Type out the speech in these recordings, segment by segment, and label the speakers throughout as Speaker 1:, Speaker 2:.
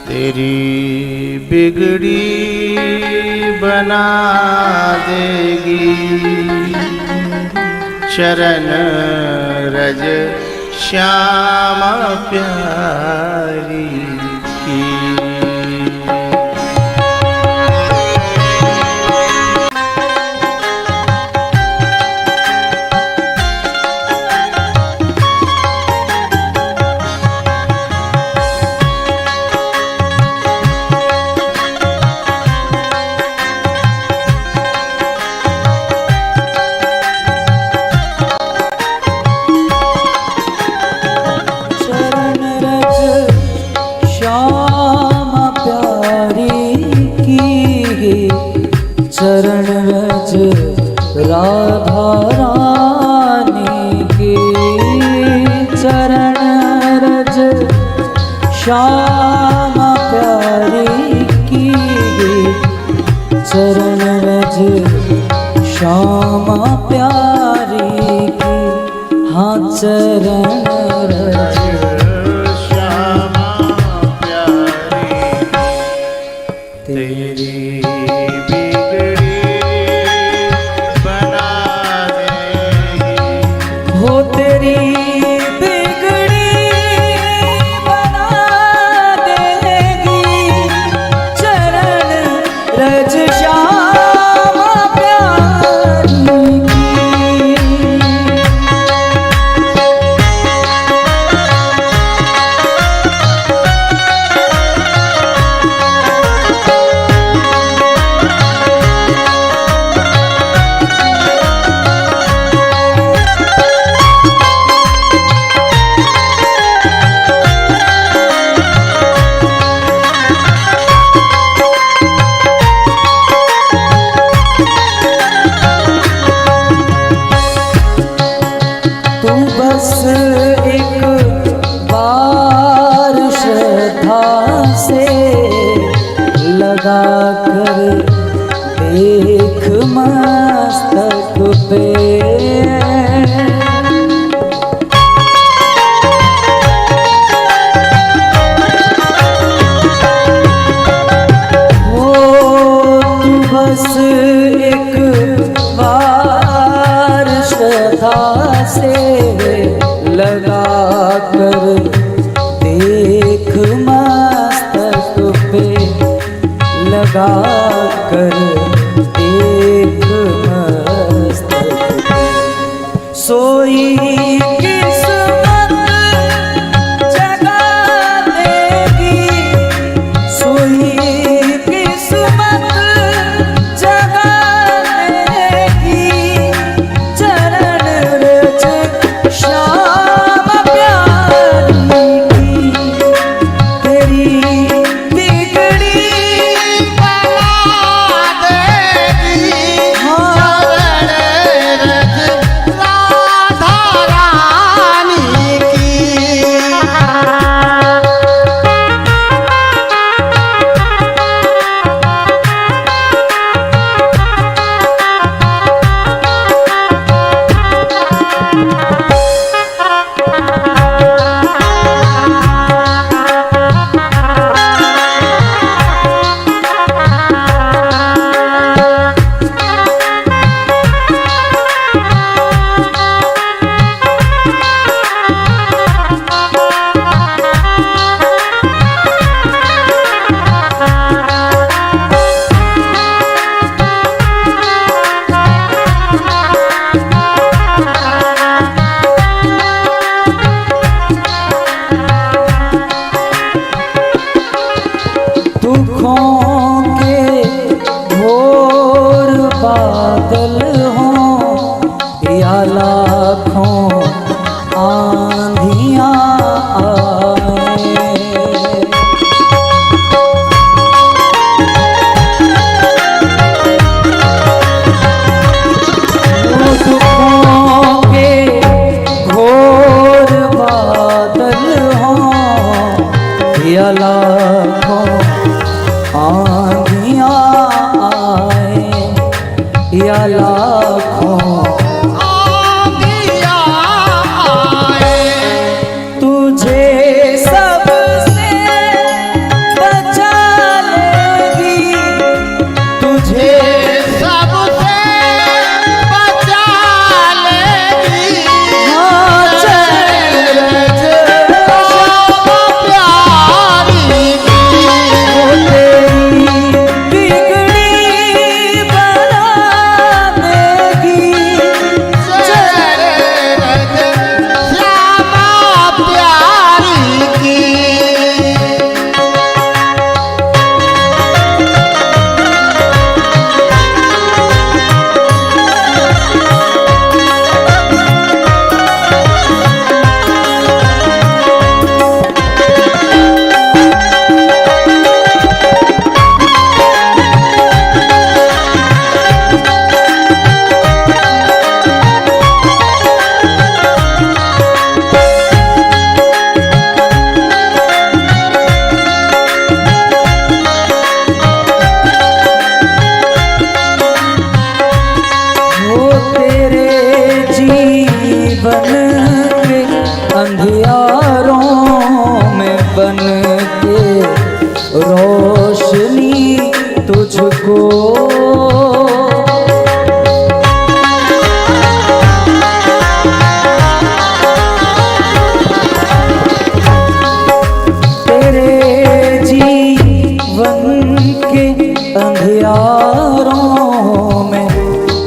Speaker 1: तेरी बिगड़ी बना देगी चरण रज श्यामा प्यारी की।
Speaker 2: चरण रज राधा रानी के, चरण रज श्यामा प्यारी की, चरण रज श्यामा प्यारी की। हाँ चरण रज
Speaker 1: श्यामा प्यारी तेरी
Speaker 2: कर देख मस्तक पे, हो तू बस एक बार श्रद्धा से लगा कर देख मस्तक पे, लगा कर देख मस्तक पे। सोई किस्मत जगा देगी, सोई किस्मत जगा देगी, चरण रज श्यामा प्यारी की। तेरी बादल हों या लाखों आंधियां आए, दुखों के घोर बादल हों या लाखों आंधियां आए, या लाखों आंधियां आए, तुझे सबसे बन के रोशनी तुझको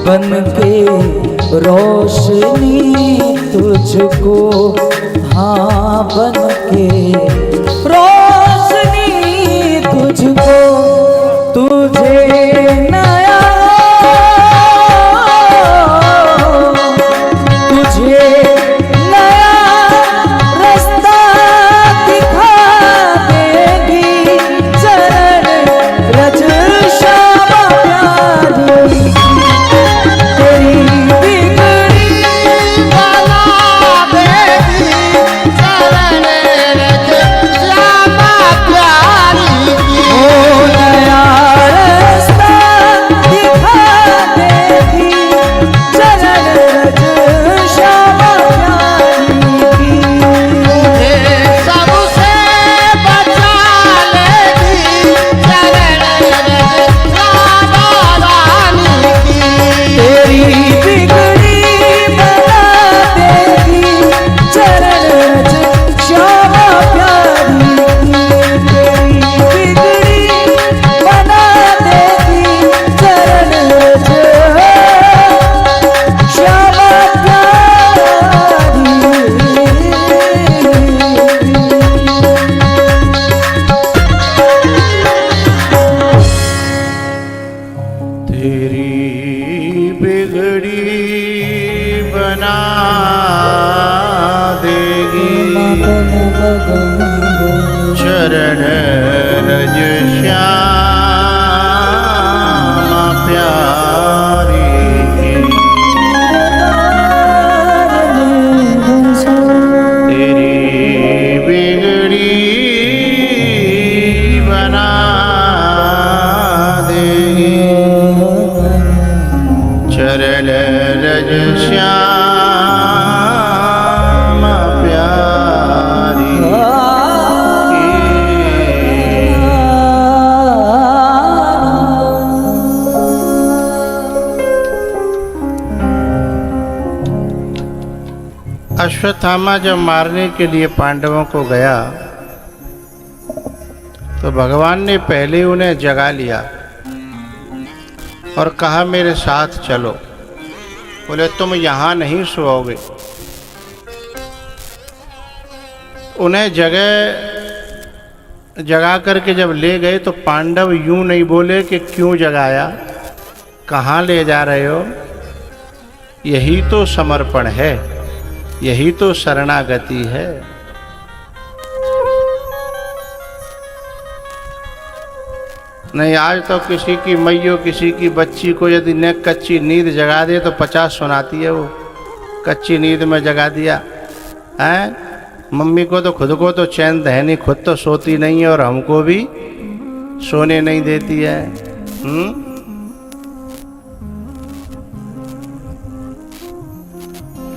Speaker 2: बन के रोशनी तुझको, हाँ बन के रोशनी तुझको, तुझे नया तुझे नया रास्ता दिखा देगी चरण रज श्यामा प्यारी।
Speaker 1: चरण रज श्यामा प्यारी तेरी बिगड़ी बना देगी चरण रज श्यामा प्यारी। अश्वत्थामा जब मारने के लिए पांडवों को गया तो भगवान ने पहले उन्हें जगा लिया और कहा मेरे साथ चलो। बोले तुम यहाँ नहीं सोओगे। उन्हें जगा करके जब ले गए तो पांडव यूं नहीं बोले कि क्यों जगाया, कहाँ ले जा रहे हो। यही तो समर्पण है, यही तो शरणागति है। नहीं आज तो किसी की मैयो किसी की बच्ची को यदि न कच्ची नींद जगा दे तो 50 सुनाती है। वो कच्ची नींद में जगा दिया है। मम्मी को तो खुद को तो चैन है नहीं, खुद तो सोती नहीं है और हमको भी सोने नहीं देती है।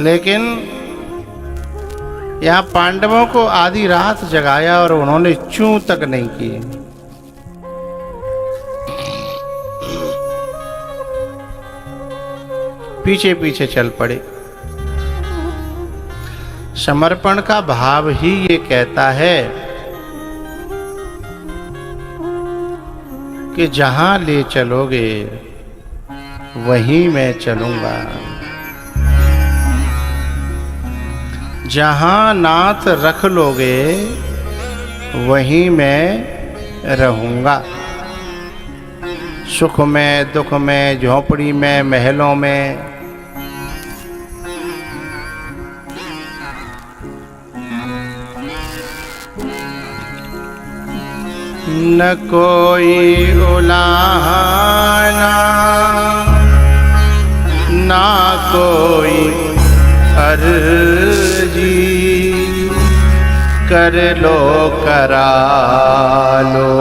Speaker 1: लेकिन यहाँ पांडवों को आधी रात जगाया और उन्होंने चूं तक नहीं की। पीछे पीछे चल पड़े। समर्पण का भाव ही ये कहता है कि जहां ले चलोगे वहीं मैं चलूंगा, जहां नाथ रख लोगे वहीं मैं रहूंगा। सुख में दुख में झोपड़ी में महलों में न कोई उलाहना ना कोई अर्जी, कर लो करा लो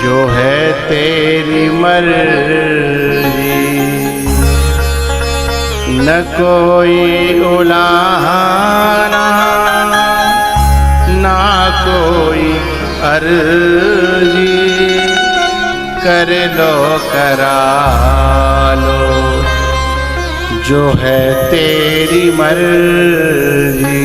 Speaker 1: जो है तेरी मर्जी। न कोई उलाहना ना कोई अर्जी कर लो करा लो, जो है तेरी मर्जी।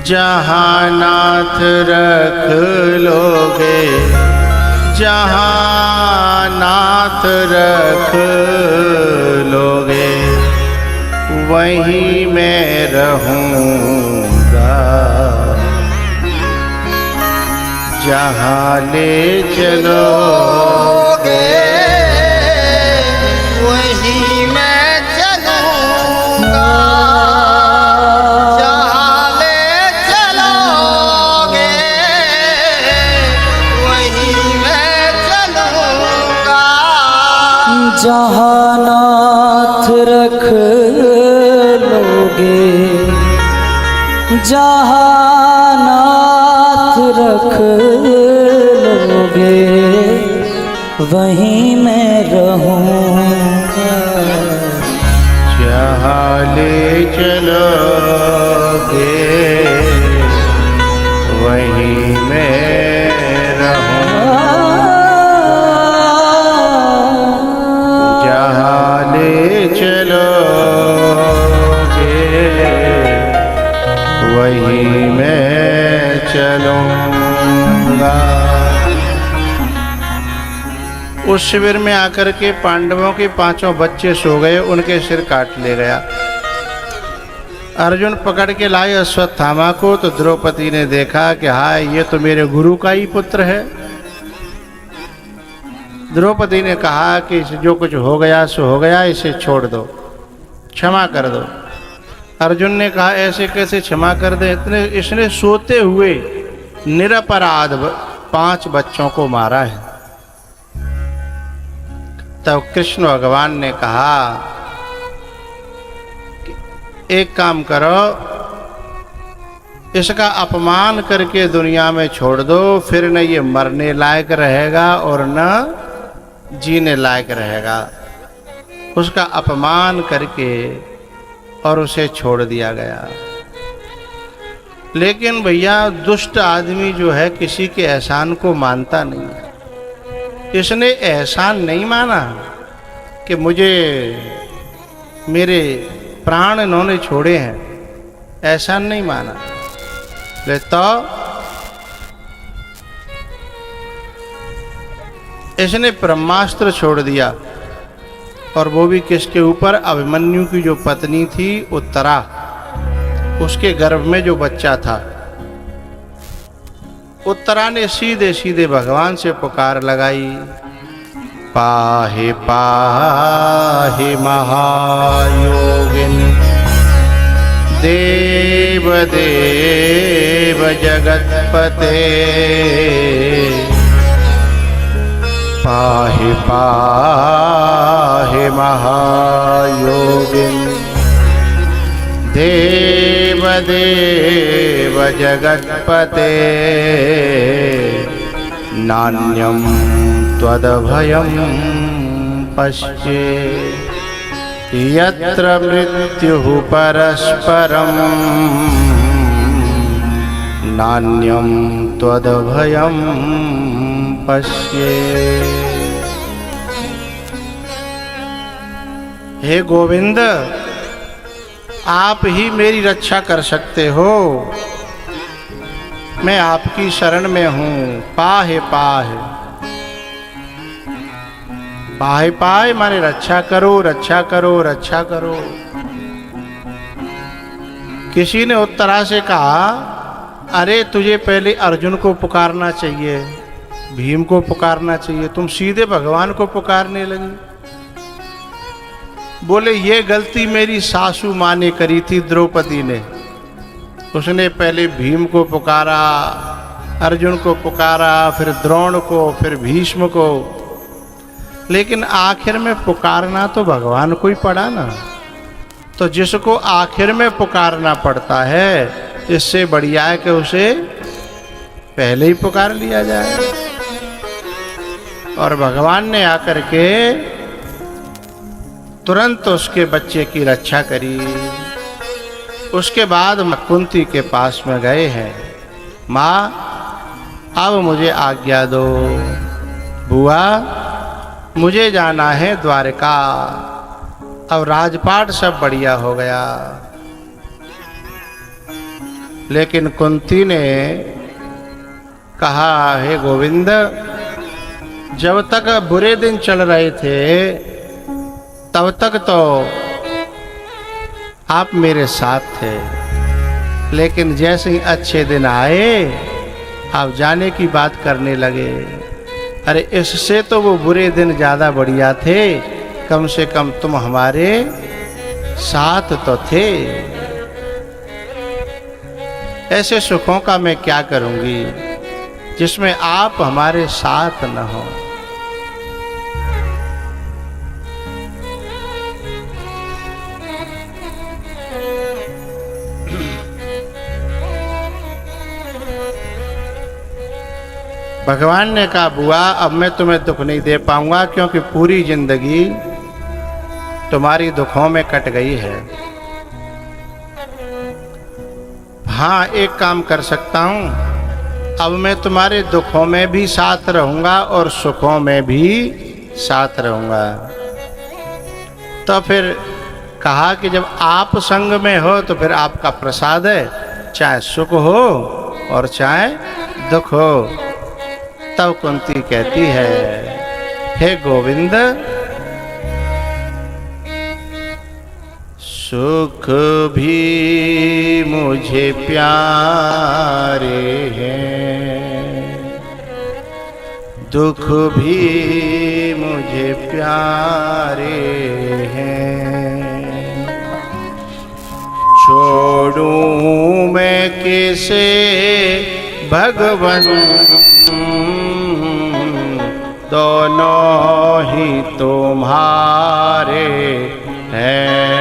Speaker 1: जहाँ नाथ रख लोगे, जहाँ नाथ रख लोगे, वहीं मैं रहूँगा। जहाँ ले चलोगे,
Speaker 3: वहीं मैं चलूँगा। जहाँ ले चलोगे, वहीं मैं चलूँगा।
Speaker 2: जहाँ नाथ रख लोगे, जहाँ नाथ रख लोगे, वहीं मैं रहूँगा।
Speaker 1: जहाँ ले चलोगे, वहीं मैं रहूँगा। जहाँ ले चलोगे, वहीं मैं चलूँगा। उस शिविर में आकर के पांडवों के 5 बच्चे सो गए, उनके सिर काट ले गया। अर्जुन पकड़ के लाए अश्वत्थामा को, तो द्रौपदी ने देखा कि हाय, ये तो मेरे गुरु का ही पुत्र है। द्रौपदी ने कहा कि जो कुछ हो गया सो हो गया, इसे छोड़ दो, क्षमा कर दो। अर्जुन ने कहा ऐसे कैसे क्षमा कर दे, इसने सोते हुए निरपराध 5 बच्चों को मारा है। तब कृष्ण भगवान ने कहा कि एक काम करो, इसका अपमान करके दुनिया में छोड़ दो, फिर न ये मरने लायक रहेगा और न जीने लायक रहेगा। उसका अपमान करके और उसे छोड़ दिया गया। लेकिन भैया दुष्ट आदमी जो है किसी के एहसान को मानता नहीं है। इसने एहसान नहीं माना कि मुझे मेरे प्राण इन्होंने छोड़े हैं, एहसान नहीं माना। तो इसने ब्रह्मास्त्र छोड़ दिया, और वो भी किसके ऊपर? अभिमन्यु की जो पत्नी थी उत्तरा, उसके गर्भ में जो बच्चा था। उत्तरा ने सीधे सीधे भगवान से पुकार लगाई, पाहि पाहि महायोगिन देव देव जगतपते, पाहि पाहि महायोगिन देव देव जगतपते, नान्यं त्वदभयं पश्ये, यत्र मृत्युः परस्परं, नान्यं त्वदभयं पश्ये। हे गोविंद, आप ही मेरी रक्षा कर सकते हो, मैं आपकी शरण में हूँ। पाहे पाहे, पाहे पाहे माने रक्षा करो, रक्षा करो, रक्षा करो। किसी ने उत्तरा से कहा, अरे तुझे पहले अर्जुन को पुकारना चाहिए, भीम को पुकारना चाहिए, तुम सीधे भगवान को पुकारने लगी। बोले ये गलती मेरी सासू माँ ने करी थी, द्रौपदी ने। उसने पहले भीम को पुकारा, अर्जुन को पुकारा, फिर द्रोण को, फिर भीष्म को, लेकिन आखिर में पुकारना तो भगवान को ही पड़ा ना। तो जिसको आखिर में पुकारना पड़ता है, इससे बढ़िया है कि उसे पहले ही पुकार लिया जाए। और भगवान ने आकर के तुरंत उसके बच्चे की रक्षा करी। उसके बाद कुंती के पास में गए हैं। माँ अब मुझे आज्ञा दो, बुआ मुझे जाना है द्वारका। अब राजपाट सब बढ़िया हो गया, लेकिन कुंती ने कहा, हे गोविंद, जब तक बुरे दिन चल रहे थे तब तक तो आप मेरे साथ थे, लेकिन जैसे ही अच्छे दिन आए आप जाने की बात करने लगे। अरे इससे तो वो बुरे दिन ज़्यादा बढ़िया थे, कम से कम तुम हमारे साथ तो थे। ऐसे सुखों का मैं क्या करूंगी जिसमें आप हमारे साथ न हो। भगवान ने कहा, बुआ अब मैं तुम्हें दुख नहीं दे पाऊंगा, क्योंकि पूरी जिंदगी तुम्हारी दुखों में कट गई है। हाँ, एक काम कर सकता हूं, अब मैं तुम्हारे दुखों में भी साथ रहूंगा और सुखों में भी साथ रहूंगा। तो फिर कहा कि जब आप संग में हो तो फिर आपका प्रसाद है, चाहे सुख हो और चाहे दुख हो। तब कुंती कहती है, हे गोविंद, सुख भी मुझे प्यारे हैं, दुख भी मुझे प्यारे हैं। छोड़ूं मैं किसे भगवन, दोनों ही तुम्हारे हैं।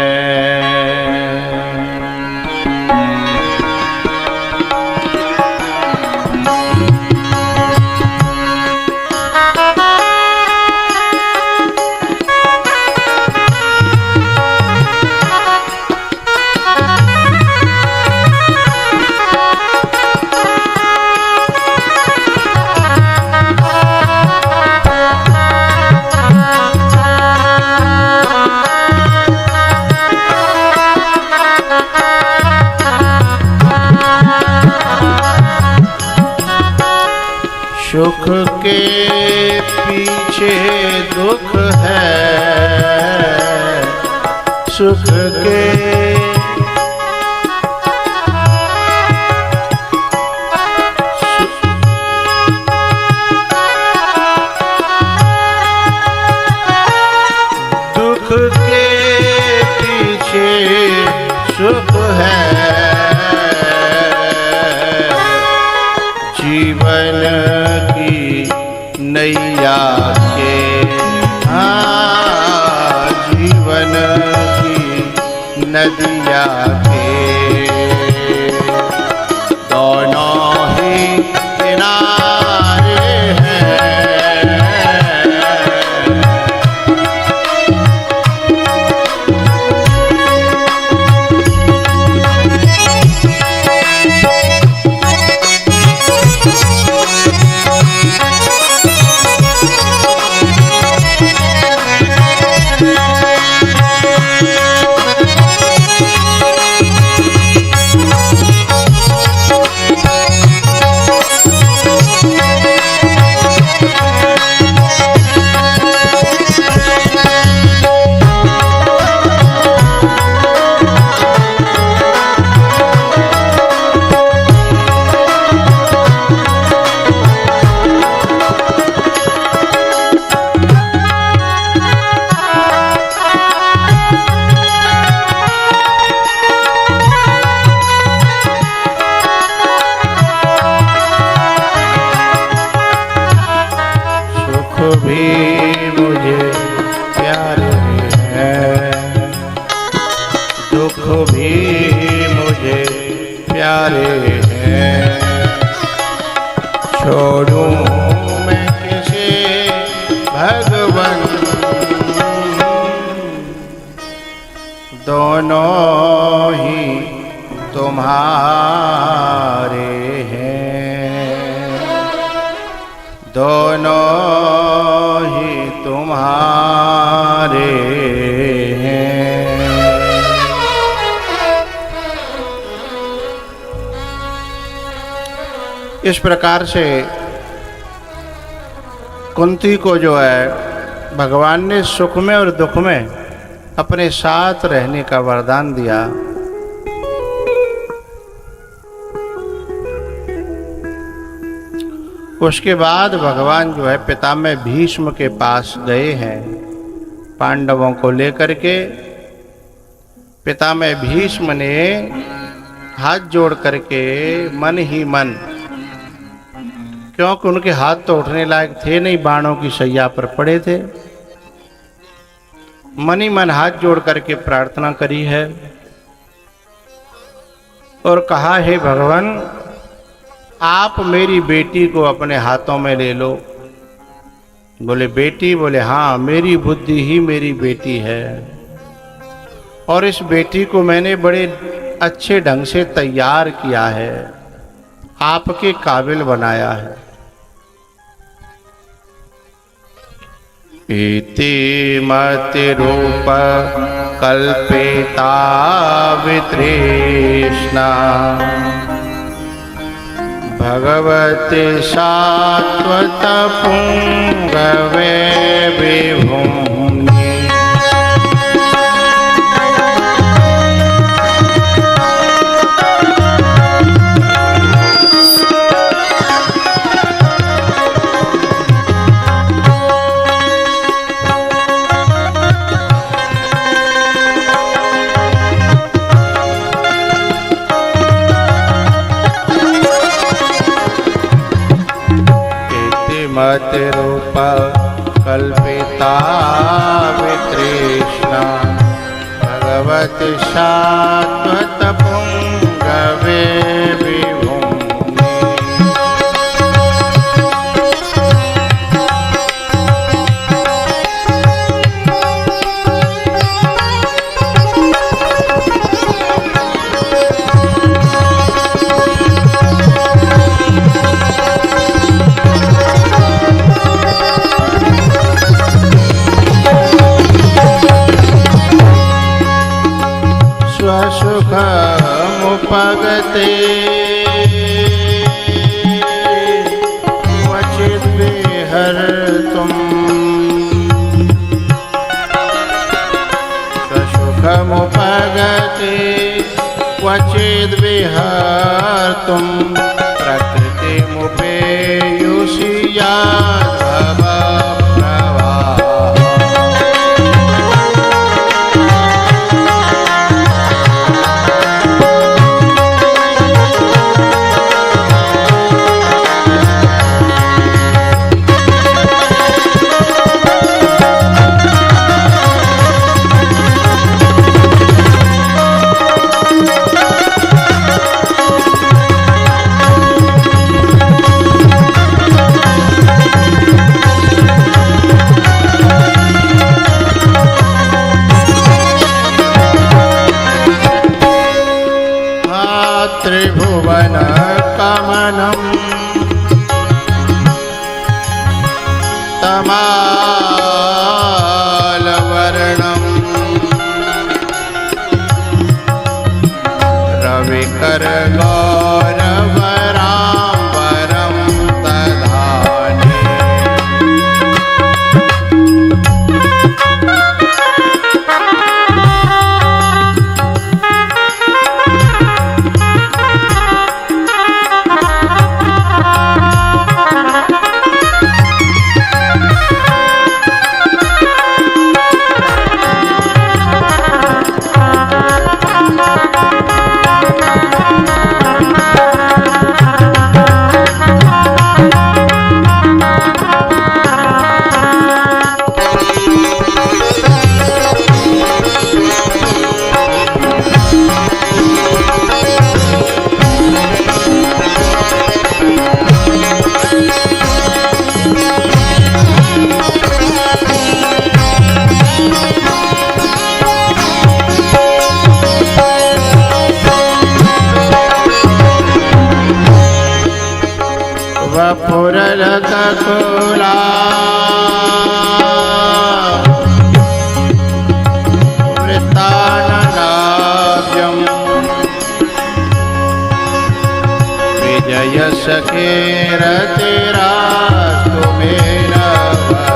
Speaker 1: सुख के पीछे दुख है, सुख के दुख के पीछे सुख है, जीवन नैया के, हाँ, जीवन की नदिया के दोनों ही किनारे हैं। भी मुझे प्यारे हैं, दुख भी मुझे प्यारे हैं। छोड़ूं मैं किसे भगवन, दोनों ही तुम्हारे हैं, दोनों ही तुम्हारे हैं। इस प्रकार से कुंती को जो है भगवान ने सुख में और दुख में अपने साथ रहने का वरदान दिया। उसके बाद भगवान जो है पितामह भीष्म के पास गए हैं पांडवों को लेकर के। पितामह भीष्म ने हाथ जोड़ करके मन ही मन, क्योंकि उनके हाथ तो उठने लायक थे नहीं, बाणों की शैया पर पड़े थे, मन ही मन हाथ जोड़ करके प्रार्थना करी है और कहा, हे भगवान आप मेरी बेटी को अपने हाथों में ले लो। बोले बेटी? बोले हाँ, मेरी बुद्धि ही मेरी बेटी है और इस बेटी को मैंने बड़े अच्छे ढंग से तैयार किया है, आपके काबिल बनाया है। इति मति रूप कल्पिता वितृष्णा भगवते शाश्वत पुंगवे विभुम्नि। मति रूप कल्पिता वितृष्णा भगवत शाश्वत पुंगवे विभुम्नि। स्वसुखमुपगते क्वचिद् विहर्तुम्। स्वसुखमुपगते क्वचिद् विहर्तुम् प्रकृतिमुपेयुषि यादवप्रवाहः। त्रिभुवन कमनं तमालवर्णं रविकर गौरवराम्बरं दधाने। तिलक खोला वृत्ताननाभ्यं विजय सखेरतिरास्तु मे नमः